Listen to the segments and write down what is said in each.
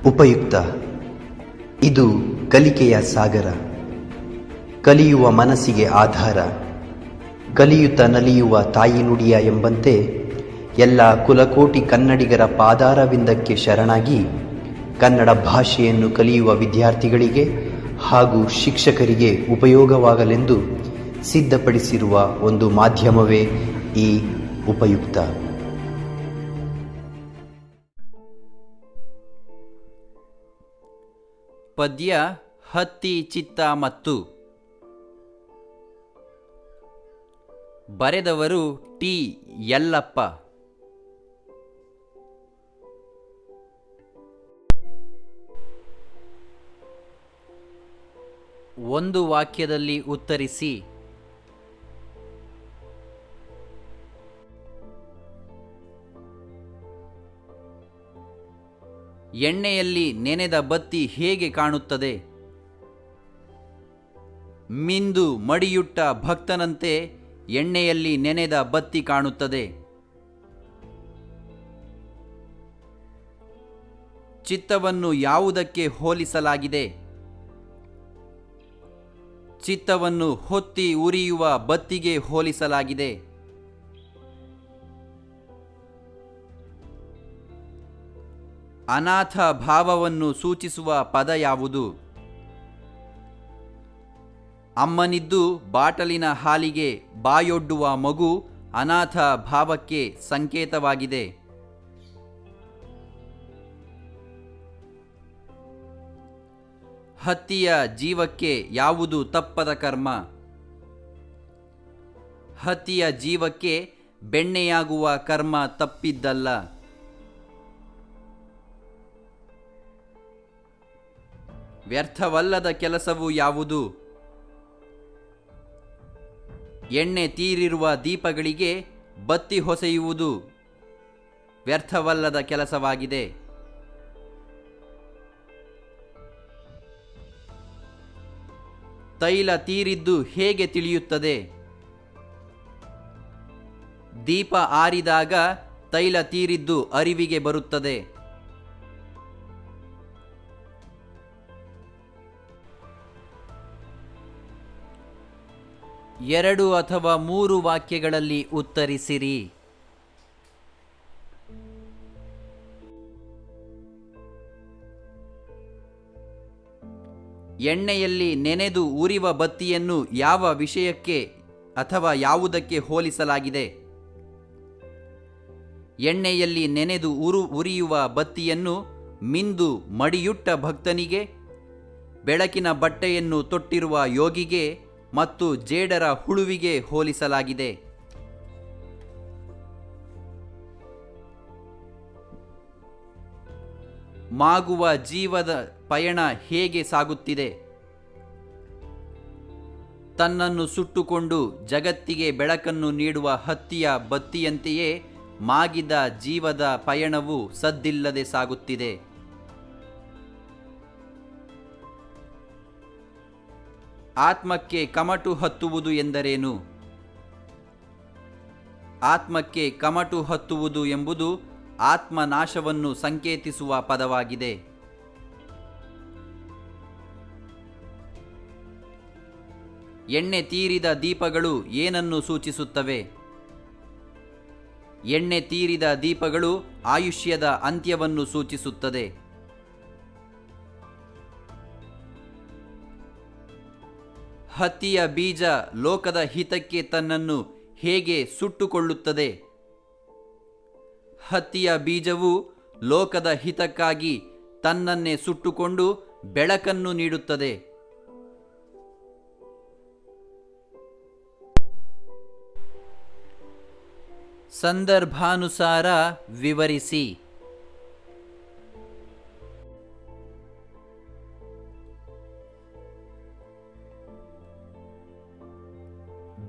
ಉಪಯುಕ್ತ. ಇದು ಕಲಿಕೆಯ ಸಾಗರ, ಕಲಿಯುವ ಮನಸ್ಸಿಗೆ ಆಧಾರ, ಕಲಿಯುತ್ತ ನಲಿಯುವ ತಾಯಿ ನುಡಿಯ ಎಂಬಂತೆ ಎಲ್ಲ ಕುಲಕೋಟಿ ಕನ್ನಡಿಗರ ಪಾದಾರವಿಂದಕ್ಕೆ ಶರಣಾಗಿ ಕನ್ನಡ ಭಾಷೆಯನ್ನು ಕಲಿಯುವ ವಿದ್ಯಾರ್ಥಿಗಳಿಗೆ ಹಾಗೂ ಶಿಕ್ಷಕರಿಗೆ ಉಪಯೋಗವಾಗಲೆಂದು ಸಿದ್ಧಪಡಿಸಿರುವ ಒಂದು ಮಾಧ್ಯಮವೇ ಈ ಉಪಯುಕ್ತ. ಪದ್ಯ ಹತ್ತಿ ಚಿತ್ತ ಮತ್ತು. ಬರೆದವರು ಟಿ ಯಲ್ಲಪ್ಪ. ಒಂದು ವಾಕ್ಯದಲ್ಲಿ ಉತ್ತರಿಸಿ. ಎಣ್ಣೆಯಲ್ಲಿ ನೆನೆದ ಬತ್ತಿ ಹೇಗೆ ಕಾಣುತ್ತದೆ? ಮಿಂದು ಮಡಿಯುಟ್ಟ ಭಕ್ತನಂತೆ ಎಣ್ಣೆಯಲ್ಲಿ ನೆನೆದ ಬತ್ತಿ ಕಾಣುತ್ತದೆ. ಚಿತ್ತವನ್ನು ಯಾವುದಕ್ಕೆ ಹೋಲಿಸಲಾಗಿದೆ? ಚಿತ್ತವನ್ನು ಹೊತ್ತಿ ಉರಿಯುವ ಬತ್ತಿಗೆ ಹೋಲಿಸಲಾಗಿದೆ. ಅನಾಥ ಭಾವವನ್ನು ಸೂಚಿಸುವ ಪದ ಯಾವುದು? ಅಮ್ಮನಿದ್ದು ಬಾಟಲಿನ ಹಾಲಿಗೆ ಬಾಯೊಡ್ಡುವ ಮಗು ಅನಾಥ ಭಾವಕ್ಕೆ ಸಂಕೇತವಾಗಿದೆ. ಹತ್ತಿಯ ಜೀವಕ್ಕೆ ಯಾವುದು ತಪ್ಪದ ಕರ್ಮ? ಹತ್ತಿಯ ಜೀವಕ್ಕೆ ಬೆಣ್ಣೆಯಾಗುವ ಕರ್ಮ ತಪ್ಪಿದ್ದಲ್ಲ. ವ್ಯರ್ಥವಲ್ಲದ ಕೆಲಸವು ಯಾವುದು? ಎಣ್ಣೆ ತೀರಿರುವ ದೀಪಗಳಿಗೆ ಬತ್ತಿ ಹೊಸೆಯುವುದು ವ್ಯರ್ಥವಲ್ಲದ ಕೆಲಸವಾಗಿದೆ. ತೈಲ ತೀರಿದ್ದು ಹೇಗೆ ತಿಳಿಯುತ್ತದೆ? ದೀಪ ಆರಿದಾಗ ತೈಲ ತೀರಿದ್ದು ಅರಿವಿಗೆ ಬರುತ್ತದೆ. ಎರಡು ಅಥವಾ ಮೂರು ವಾಕ್ಯಗಳಲ್ಲಿ ಉತ್ತರಿಸಿರಿ. ಎಣ್ಣೆಯಲ್ಲಿ ನೆನೆದು ಉರಿವ ಬತ್ತಿಯನ್ನು ಯಾವ ವಿಷಯಕ್ಕೆ ಅಥವಾ ಯಾವುದಕ್ಕೆ ಹೋಲಿಸಲಾಗಿದೆ? ಎಣ್ಣೆಯಲ್ಲಿ ನೆನೆದು ಉರಿಯುವ ಬತ್ತಿಯನ್ನು ಮಿಂದು ಮಡಿಯುಟ್ಟ ಭಕ್ತನಿಗೆ, ಬೆಳಕಿನ ಬಟ್ಟೆಯನ್ನು ತೊಟ್ಟಿರುವ ಯೋಗಿಗೆ ಮತ್ತು ಜೇಡರ ಹುಳುವಿಗೆ ಹೋಲಿಸಲಾಗಿದೆ. ಮಾಗುವ ಜೀವದ ಪಯಣ ಹೇಗೆ ಸಾಗುತ್ತಿದೆ? ತನ್ನನ್ನು ಸುಟ್ಟುಕೊಂಡು ಜಗತ್ತಿಗೆ ಬೆಳಕನ್ನು ನೀಡುವ ಹತ್ತಿಯ ಬತ್ತಿಯಂತೆಯೇ ಮಾಗಿದ ಜೀವದ ಪಯಣವು ಸದ್ದಿಲ್ಲದೆ ಸಾಗುತ್ತಿದೆ. ಆತ್ಮಕ್ಕೆ ಕಮಟು ಹತ್ತುವುದು ಎಂದರೇನು? ಆತ್ಮಕ್ಕೆ ಕಮಟು ಹತ್ತುವುದು ಎಂಬುದು ಆತ್ಮನಾಶವನ್ನು ಸಂಕೇತಿಸುವ ಪದವಾಗಿದೆ. ಎಣ್ಣೆ ತೀರಿದ ದೀಪಗಳು ಏನನ್ನು ಸೂಚಿಸುತ್ತವೆ? ಎಣ್ಣೆ ತೀರಿದ ದೀಪಗಳು ಆಯುಷ್ಯದ ಅಂತ್ಯವನ್ನು ಸೂಚಿಸುತ್ತದೆ. ಹತ್ತಿಯ ಬೀಜ ಲೋಕದ ಹಿತಕ್ಕೆ ತನ್ನನ್ನು ಹೇಗೆ ಸುಟ್ಟುಕೊಳ್ಳುತ್ತದೆ? ಹತ್ತಿಯ ಬೀಜವು ಲೋಕದ ಹಿತಕ್ಕಾಗಿ ತನ್ನನ್ನೇ ಸುಟ್ಟುಕೊಂಡು ಬೆಳಕನ್ನು ನೀಡುತ್ತದೆ. ಸಂದರ್ಭಾನುಸಾರ ವಿವರಿಸಿ.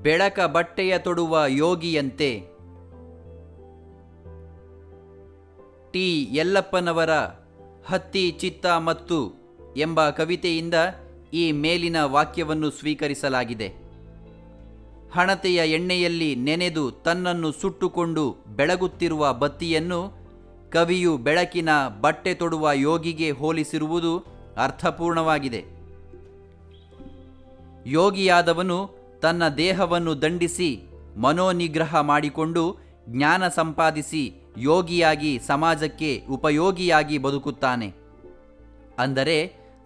ಬೆಳಕ ಬಟ್ಟೆಯ ತೊಡುವ ಯೋಗಿಯಂತೆ. ಟಿ ಯಲ್ಲಪ್ಪನವರ ಹತ್ತಿ ಚಿತ್ತ ಮತ್ತು ಎಂಬ ಕವಿತೆಯಿಂದ ಈ ಮೇಲಿನ ವಾಕ್ಯವನ್ನು ಸ್ವೀಕರಿಸಲಾಗಿದೆ. ಹಣತೆಯ ಎಣ್ಣೆಯಲ್ಲಿ ನೆನೆದು ತನ್ನನ್ನು ಸುಟ್ಟುಕೊಂಡು ಬೆಳಗುತ್ತಿರುವ ಬತ್ತಿಯನ್ನು ಕವಿಯು ಬೆಳಕಿನ ಬಟ್ಟೆ ತೊಡುವ ಯೋಗಿಗೆ ಹೋಲಿಸಿರುವುದು ಅರ್ಥಪೂರ್ಣವಾಗಿದೆ. ಯೋಗಿಯಾದವನು ತನ್ನ ದೇಹವನ್ನು ದಂಡಿಸಿ ಮನೋನಿಗ್ರಹ ಮಾಡಿಕೊಂಡು ಜ್ಞಾನ ಸಂಪಾದಿಸಿ ಯೋಗಿಯಾಗಿ ಸಮಾಜಕ್ಕೆ ಉಪಯೋಗಿಯಾಗಿ ಬದುಕುತ್ತಾನೆ. ಅಂದರೆ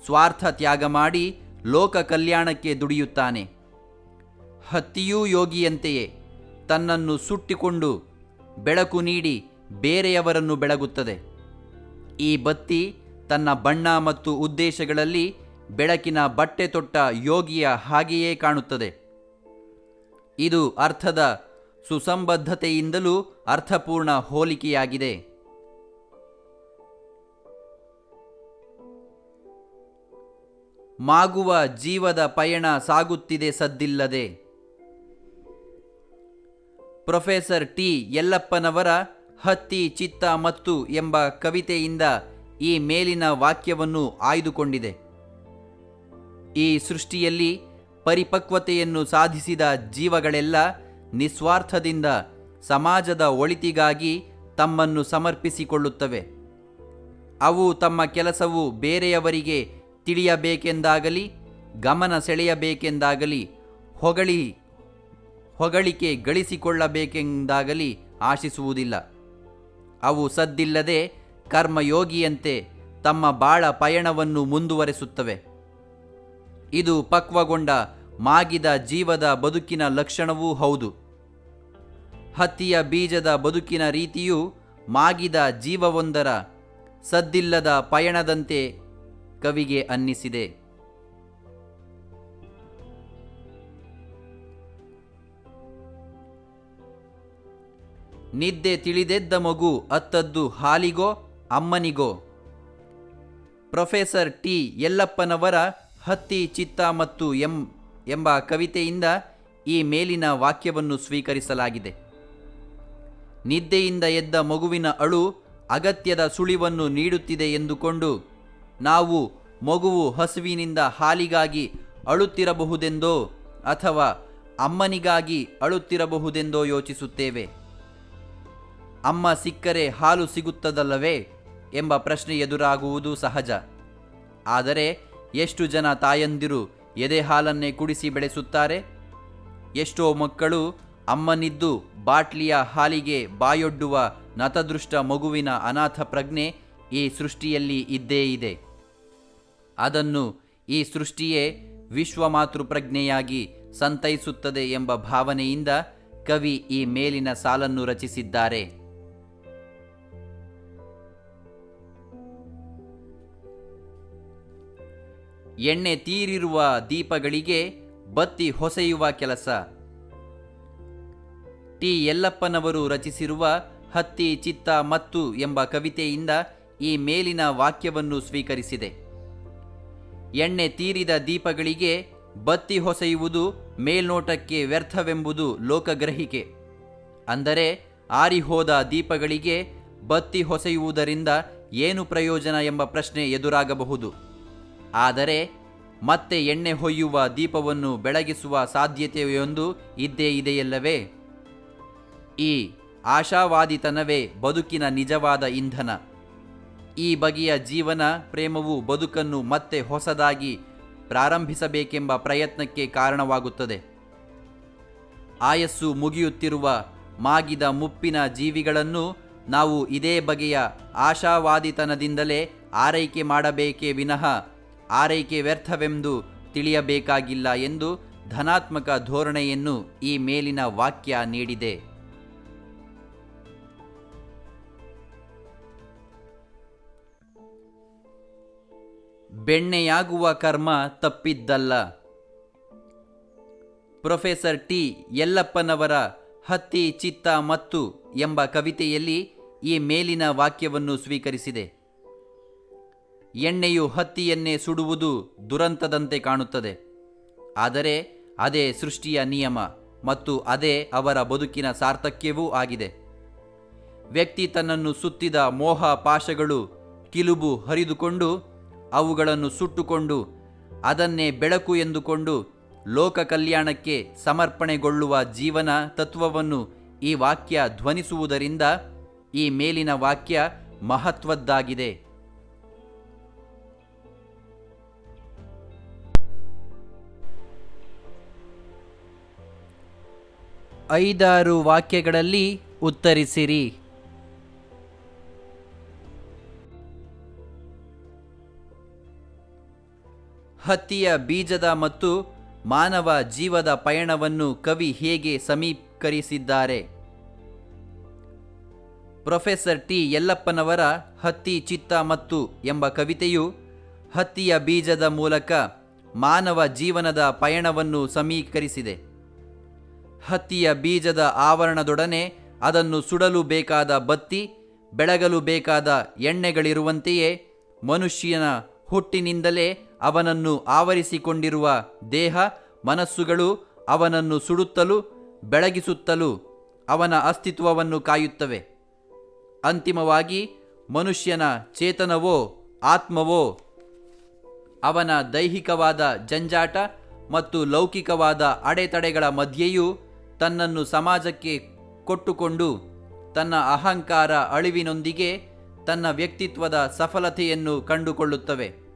ಸ್ವಾರ್ಥ ತ್ಯಾಗ ಮಾಡಿ ಲೋಕ ಕಲ್ಯಾಣಕ್ಕೆ ದುಡಿಯುತ್ತಾನೆ. ಹತ್ತಿಯೂ ಯೋಗಿಯಂತೆಯೇ ತನ್ನನ್ನು ಸುಟ್ಟಿಕೊಂಡು ಬೆಳಕು ನೀಡಿ ಬೇರೆಯವರನ್ನು ಬೆಳಗುತ್ತದೆ. ಈ ಬತ್ತಿ ತನ್ನ ಬಣ್ಣ ಮತ್ತು ಉದ್ದೇಶಗಳಲ್ಲಿ ಬೆಳಕಿನ ಬಟ್ಟೆ ತೊಟ್ಟ ಯೋಗಿಯ ಹಾಗೆಯೇ ಕಾಣುತ್ತದೆ. ಇದು ಅರ್ಥದ ಸುಸಂಬದ್ಧತೆಯಿಂದಲೂ ಅರ್ಥಪೂರ್ಣ ಹೋಲಿಕೆಯಾಗಿದೆ. ಮಾಗುವ ಜೀವದ ಪಯಣ ಸಾಗುತ್ತಿದೆ ಸದ್ದಿಲ್ಲದೆ. ಪ್ರೊಫೆಸರ್ ಟಿ ಯಲ್ಲಪ್ಪನವರ ಹತ್ತಿ ಚಿತ್ತ ಮತ್ತು ಎಂಬ ಕವಿತೆಯಿಂದ ಈ ಮೇಲಿನ ವಾಕ್ಯವನ್ನು ಆಯ್ದುಕೊಂಡಿದೆ. ಈ ಸೃಷ್ಟಿಯಲ್ಲಿ ಪರಿಪಕ್ವತೆಯನ್ನು ಸಾಧಿಸಿದ ಜೀವಗಳೆಲ್ಲ ನಿಸ್ವಾರ್ಥದಿಂದ ಸಮಾಜದ ಒಳಿತಿಗಾಗಿ ತಮ್ಮನ್ನು ಸಮರ್ಪಿಸಿಕೊಳ್ಳುತ್ತವೆ. ಅವು ತಮ್ಮ ಕೆಲಸವು ಬೇರೆಯವರಿಗೆ ತಿಳಿಯಬೇಕೆಂದಾಗಲಿ ಗಮನ ಸೆಳೆಯಬೇಕೆಂದಾಗಲಿ ಹೊಗಳಿಕೆ ಗಳಿಸಿಕೊಳ್ಳಬೇಕೆಂದಾಗಲಿ ಆಶಿಸುವುದಿಲ್ಲ. ಅವು ಸದ್ದಿಲ್ಲದೆ ಕರ್ಮಯೋಗಿಯಂತೆ ತಮ್ಮ ಬಾಳ ಪಯಣವನ್ನು ಮುಂದುವರೆಸುತ್ತವೆ. ಇದು ಪಕ್ವಗೊಂಡ ಮಾಗಿದ ಜೀವದ ಬದುಕಿನ ಲಕ್ಷಣವೂ ಹೌದು. ಹತ್ತಿಯ ಬೀಜದ ಬದುಕಿನ ರೀತಿಯು ಮಾಗಿದ ಜೀವವೊಂದರ ಸದ್ದಿಲ್ಲದ ಪಯಣದಂತೆ ಕವಿಗೆ ಅನ್ನಿಸಿದೆ. ನಿದ್ದೆ ತಿಳಿದೆದ್ದ ಮಗು ಅತ್ತದ್ದು ಹಾಲಿಗೋ ಅಮ್ಮನಿಗೋ. ಪ್ರೊಫೆಸರ್ ಟಿ ಯಲ್ಲಪ್ಪನವರ ಹತ್ತಿ ಚಿತ್ತ ಮತ್ತು ಎಂಬ ಕವಿತೆಯಿಂದ ಈ ಮೇಲಿನ ವಾಕ್ಯವನ್ನು ಸ್ವೀಕರಿಸಲಾಗಿದೆ. ನಿದ್ದೆಯಿಂದ ಎದ್ದ ಮಗುವಿನ ಅಳು ಅಗತ್ಯದ ಸುಳಿವನ್ನು ನೀಡುತ್ತಿದೆ ಎಂದುಕೊಂಡು ನಾವು ಮಗುವು ಹಸುವಿನಿಂದ ಹಾಲಿಗಾಗಿ ಅಳುತ್ತಿರಬಹುದೆಂದೋ ಅಥವಾ ಅಮ್ಮನಿಗಾಗಿ ಅಳುತ್ತಿರಬಹುದೆಂದೋ ಯೋಚಿಸುತ್ತೇವೆ. ಅಮ್ಮ ಸಿಕ್ಕರೆ ಹಾಲು ಸಿಗುತ್ತದಲ್ಲವೇ ಎಂಬ ಪ್ರಶ್ನೆ ಎದುರಾಗುವುದು ಸಹಜ. ಆದರೆ ಎಷ್ಟು ಜನ ತಾಯಂದಿರು ಎದೆ ಹಾಲನ್ನೇ ಕುಡಿಸಿ ಬೆಳೆಸುತ್ತಾರೆ? ಎಷ್ಟೋ ಮಕ್ಕಳು ಅಮ್ಮನಿದ್ದು ಬಾಟ್ಲಿಯ ಹಾಲಿಗೆ ಬಾಯೊಡ್ಡುವ ನತದೃಷ್ಟ ಮಗುವಿನ ಅನಾಥ ಪ್ರಜ್ಞೆ ಈ ಸೃಷ್ಟಿಯಲ್ಲಿ ಇದ್ದೇ ಇದೆ. ಅದನ್ನು ಈ ಸೃಷ್ಟಿಯೇ ವಿಶ್ವಮಾತೃ ಪ್ರಜ್ಞೆಯಾಗಿ ಸಂತೈಸುತ್ತದೆ ಎಂಬ ಭಾವನೆಯಿಂದ ಕವಿ ಈ ಮೇಲಿನ ಸಾಲನ್ನು ರಚಿಸಿದ್ದಾರೆ. ಎಣ್ಣೆ ತೀರಿರುವ ದೀಪಗಳಿಗೆ ಬತ್ತಿ ಹೊಸೆಯುವ ಕೆಲಸ. ಟಿ ಯಲ್ಲಪ್ಪನವರು ರಚಿಸಿರುವ ಹತ್ತಿ ಚಿತ್ತ ಮತ್ತು ಎಂಬ ಕವಿತೆಯಿಂದ ಈ ಮೇಲಿನ ವಾಕ್ಯವನ್ನು ಸ್ವೀಕರಿಸಿದೆ. ಎಣ್ಣೆ ತೀರಿದ ದೀಪಗಳಿಗೆ ಬತ್ತಿ ಹೊಸೆಯುವುದು ಮೇಲ್ನೋಟಕ್ಕೆ ವ್ಯರ್ಥವೆಂಬುದು ಲೋಕಗ್ರಹಿಕೆ. ಅಂದರೆ ಆರಿಹೋದ ದೀಪಗಳಿಗೆ ಬತ್ತಿ ಹೊಸೆಯುವುದರಿಂದ ಏನು ಪ್ರಯೋಜನ ಎಂಬ ಪ್ರಶ್ನೆ ಎದುರಾಗಬಹುದು. ಆದರೆ ಮತ್ತೆ ಎಣ್ಣೆ ಹೊಯ್ಯುವ ದೀಪವನ್ನು ಬೆಳಗಿಸುವ ಸಾಧ್ಯತೆಯೊಂದು ಇದ್ದೇ ಇದೆಯಲ್ಲವೇ? ಈ ಆಶಾವಾದಿತನವೇ ಬದುಕಿನ ನಿಜವಾದ ಇಂಧನ. ಈ ಬಗೆಯ ಜೀವನ ಪ್ರೇಮವು ಬದುಕನ್ನು ಮತ್ತೆ ಹೊಸದಾಗಿ ಪ್ರಾರಂಭಿಸಬೇಕೆಂಬ ಪ್ರಯತ್ನಕ್ಕೆ ಕಾರಣವಾಗುತ್ತದೆ. ಆಯಸ್ಸು ಮುಗಿಯುತ್ತಿರುವ ಮಾಗಿದ ಮುಪ್ಪಿನ ಜೀವಿಗಳನ್ನು ನಾವು ಇದೇ ಬಗೆಯ ಆಶಾವಾದಿತನದಿಂದಲೇ ಆರೈಕೆ ಮಾಡಬೇಕೇ ವಿನಃ ಆರೈಕೆ ವ್ಯರ್ಥವೆಂದು ತಿಳಿಯಬೇಕಾಗಿಲ್ಲ ಎಂದು ಧನಾತ್ಮಕ ಧೋರಣೆಯನ್ನು ಈ ಮೇಲಿನ ವಾಕ್ಯ ನೀಡಿದೆ. ಬೆಣ್ಣೆಯಾಗುವ ಕರ್ಮ ತಪ್ಪಿದ್ದಲ್ಲ. ಪ್ರೊಫೆಸರ್ ಟಿ ಯಲ್ಲಪ್ಪನವರ ಹತ್ತಿ ಚಿತ್ತ ಮತ್ತು ಎಂಬ ಕವಿತೆಯಲ್ಲಿ ಈ ಮೇಲಿನ ವಾಕ್ಯವನ್ನು ಸ್ವೀಕರಿಸಿದೆ. ಎಣ್ಣೆಯು ಹತ್ತಿಯನ್ನೇ ಸುಡುವುದು ದುರಂತದಂತೆ ಕಾಣುತ್ತದೆ. ಆದರೆ ಅದೇ ಸೃಷ್ಟಿಯ ನಿಯಮ ಮತ್ತು ಅದೇ ಅವರ ಬದುಕಿನ ಸಾರ್ಥಕ್ಯವೂ ಆಗಿದೆ. ವ್ಯಕ್ತಿ ತನ್ನನ್ನು ಸುತ್ತಿದ ಮೋಹ ಪಾಶಗಳು ಕಿಲುಬು ಹರಿದುಕೊಂಡು ಅವುಗಳನ್ನು ಸುಟ್ಟುಕೊಂಡು ಅದನ್ನೇ ಬೆಳಕು ಎಂದುಕೊಂಡು ಲೋಕ ಕಲ್ಯಾಣಕ್ಕೆ ಸಮರ್ಪಣೆಗೊಳ್ಳುವ ಜೀವನ ತತ್ವವನ್ನು ಈ ವಾಕ್ಯ ಧ್ವನಿಸುವುದರಿಂದ ಈ ಮೇಲಿನ ವಾಕ್ಯ ಮಹತ್ವದ್ದಾಗಿದೆ. ಐದಾರು ವಾಕ್ಯಗಳಲ್ಲಿ ಉತ್ತರಿಸಿರಿ. ಹತ್ತಿಯ ಬೀಜದ ಮತ್ತು ಮಾನವ ಜೀವದ ಪಯಣವನ್ನು ಕವಿ ಹೇಗೆ ಸಮೀಕರಿಸಿದ್ದಾರೆ? ಪ್ರೊಫೆಸರ್ ಟಿ ಯಲ್ಲಪ್ಪನವರ ಹತ್ತಿ ಚಿತ್ತ ಮತ್ತು ಎಂಬ ಕವಿತೆಯು ಹತ್ತಿಯ ಬೀಜದ ಮೂಲಕ ಮಾನವ ಜೀವನದ ಪಯಣವನ್ನು ಸಮೀಕರಿಸಿದೆ. ಹತ್ತಿಯ ಬೀಜದ ಆವರಣದೊಡನೆ ಅದನ್ನು ಸುಡಲು ಬೇಕಾದ ಬತ್ತಿ, ಬೆಳಗಲು ಬೇಕಾದ ಎಣ್ಣೆಗಳಿರುವಂತೆಯೇ ಮನುಷ್ಯನ ಹುಟ್ಟಿನಿಂದಲೇ ಅವನನ್ನು ಆವರಿಸಿಕೊಂಡಿರುವ ದೇಹ ಮನಸ್ಸುಗಳು ಅವನನ್ನು ಸುಡುತ್ತಲೂ ಬೆಳಗಿಸುತ್ತಲೂ ಅವನ ಅಸ್ತಿತ್ವವನ್ನು ಕಾಯುತ್ತವೆ. ಅಂತಿಮವಾಗಿ ಮನುಷ್ಯನ ಚೇತನವೋ ಆತ್ಮವೋ ಅವನ ದೈಹಿಕವಾದ ಜಂಜಾಟ ಮತ್ತು ಲೌಕಿಕವಾದ ಅಡೆತಡೆಗಳ ಮಧ್ಯೆಯೂ ತನ್ನನ್ನು ಸಮಾಜಕ್ಕೆ ಕೊಟ್ಟುಕೊಂಡು ತನ್ನ ಅಹಂಕಾರ ಅಳಿವಿನೊಂದಿಗೆ ತನ್ನ ವ್ಯಕ್ತಿತ್ವದ ಸಫಲತೆಯನ್ನು ಕಂಡುಕೊಳ್ಳುತ್ತವೆ.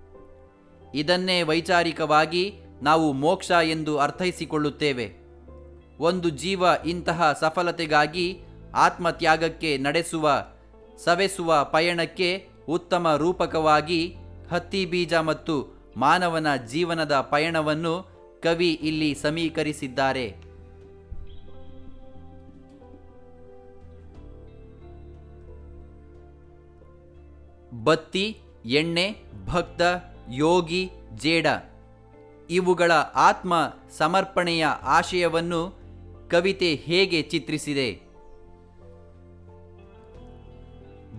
ಇದನ್ನೇ ವೈಚಾರಿಕವಾಗಿ ನಾವು ಮೋಕ್ಷ ಎಂದು ಅರ್ಥೈಸಿಕೊಳ್ಳುತ್ತೇವೆ. ಒಂದು ಜೀವ ಇಂತಹ ಸಫಲತೆಗಾಗಿ ಆತ್ಮತ್ಯಾಗಕ್ಕೆ ನಡೆಸುವ ಸವೆಸುವ ಪಯಣಕ್ಕೆ ಉತ್ತಮ ರೂಪಕವಾಗಿ ಹತ್ತಿ ಬೀಜ ಮತ್ತು ಮಾನವನ ಜೀವನದ ಪಯಣವನ್ನು ಕವಿ ಇಲ್ಲಿ ಸಮೀಕರಿಸಿದ್ದಾರೆ. ಬತ್ತಿ, ಎಣ್ಣೆ, ಭಕ್ತ, ಯೋಗಿ, ಜೇಡ ಇವುಗಳ ಆತ್ಮ ಸಮರ್ಪಣೆಯ ಆಶಯವನ್ನು ಕವಿತೆ ಹೇಗೆ ಚಿತ್ರಿಸಿದೆ?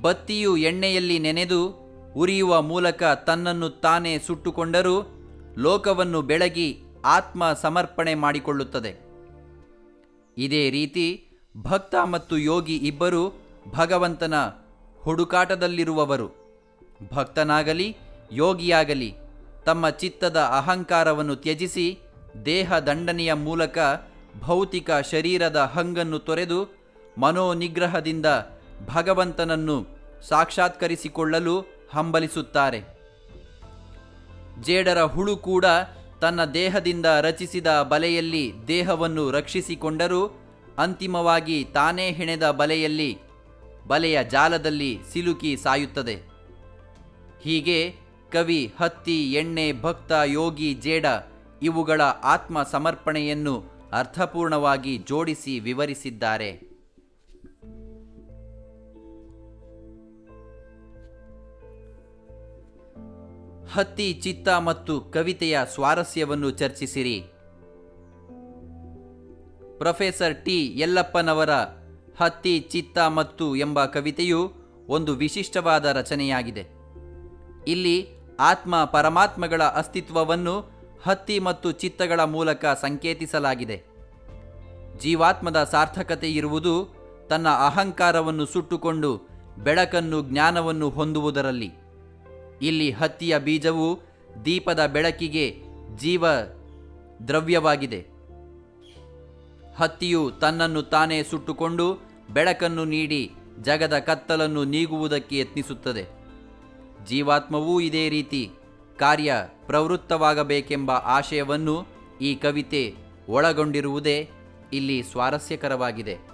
ಬತ್ತಿಯು ಎಣ್ಣೆಯಲ್ಲಿ ನೆನೆದು ಉರಿಯುವ ಮೂಲಕ ತನ್ನನ್ನು ತಾನೇ ಸುಟ್ಟುಕೊಂಡರೂ ಲೋಕವನ್ನು ಬೆಳಗಿ ಆತ್ಮ ಸಮರ್ಪಣೆ ಮಾಡಿಕೊಳ್ಳುತ್ತದೆ. ಇದೇ ರೀತಿ ಭಕ್ತ ಮತ್ತು ಯೋಗಿ ಇಬ್ಬರೂ ಭಗವಂತನ ಹುಡುಕಾಟದಲ್ಲಿರುವವರು. ಭಕ್ತನಾಗಲಿ ಯೋಗಿಯಾಗಲಿ ತಮ್ಮ ಚಿತ್ತದ ಅಹಂಕಾರವನ್ನು ತ್ಯಜಿಸಿ ದೇಹ ದಂಡನೆಯ ಮೂಲಕ ಭೌತಿಕ ಶರೀರದ ಹಂಗನ್ನು ತೊರೆದು ಮನೋನಿಗ್ರಹದಿಂದ ಭಗವಂತನನ್ನು ಸಾಕ್ಷಾತ್ಕರಿಸಿಕೊಳ್ಳಲು ಹಂಬಲಿಸುತ್ತಾರೆ. ಜೇಡರ ಹುಳು ಕೂಡ ತನ್ನ ದೇಹದಿಂದ ರಚಿಸಿದ ಬಲೆಯಲ್ಲಿ ದೇಹವನ್ನು ರಕ್ಷಿಸಿಕೊಂಡರೂ ಅಂತಿಮವಾಗಿ ತಾನೇ ಹೆಣೆದ ಬಲೆಯ ಜಾಲದಲ್ಲಿ ಸಿಲುಕಿ ಸಾಯುತ್ತದೆ. ಹೀಗೆ ಕವಿ ಹತ್ತಿ, ಎಣ್ಣೆ, ಭಕ್ತ, ಯೋಗಿ, ಜೇಡ ಇವುಗಳ ಆತ್ಮ ಸಮರ್ಪಣೆಯನ್ನು ಅರ್ಥಪೂರ್ಣವಾಗಿ ಜೋಡಿಸಿ ವಿವರಿಸಿದ್ದಾರೆ. ಹತ್ತಿ ಚಿತ್ತ ಮತ್ತು ಕವಿತೆಯ ಸ್ವಾರಸ್ಯವನ್ನು ಚರ್ಚಿಸಿರಿ. ಪ್ರೊಫೆಸರ್ ಟಿ ಯಲ್ಲಪ್ಪನವರ ಹತ್ತಿ ಚಿತ್ತ ಮತ್ತು ಎಂಬ ಕವಿತೆಯು ಒಂದು ವಿಶಿಷ್ಟವಾದ ರಚನೆಯಾಗಿದೆ. ಇಲ್ಲಿ ಆತ್ಮ ಪರಮಾತ್ಮಗಳ ಅಸ್ತಿತ್ವವನ್ನು ಹತ್ತಿ ಮತ್ತು ಚಿತ್ತಗಳ ಮೂಲಕ ಸಂಕೇತಿಸಲಾಗಿದೆ. ಜೀವಾತ್ಮದ ಸಾರ್ಥಕತೆ ಇರುವುದು ತನ್ನ ಅಹಂಕಾರವನ್ನು ಸುಟ್ಟುಕೊಂಡು ಬೆಳಕನ್ನು ಜ್ಞಾನವನ್ನು ಹೊಂದುವುದರಲ್ಲಿ. ಇಲ್ಲಿ ಹತ್ತಿಯ ಬೀಜವು ದೀಪದ ಬೆಳಕಿಗೆ ಜೀವ ದ್ರವ್ಯವಾಗಿದೆ. ಹತ್ತಿಯು ತನ್ನನ್ನು ತಾನೇ ಸುಟ್ಟುಕೊಂಡು ಬೆಳಕನ್ನು ನೀಡಿ ಜಗದ ಕತ್ತಲನ್ನು ನೀಗುವುದಕ್ಕೆ ಯತ್ನಿಸುತ್ತದೆ. ಜೀವಾತ್ಮವೂ ಇದೇ ರೀತಿ ಕಾರ್ಯ ಪ್ರವೃತ್ತವಾಗಬೇಕೆಂಬ ಆಶಯವನ್ನು ಈ ಕವಿತೆ ಒಳಗೊಂಡಿರುವುದೇ ಇಲ್ಲಿ ಸ್ವಾರಸ್ಯಕರವಾಗಿದೆ.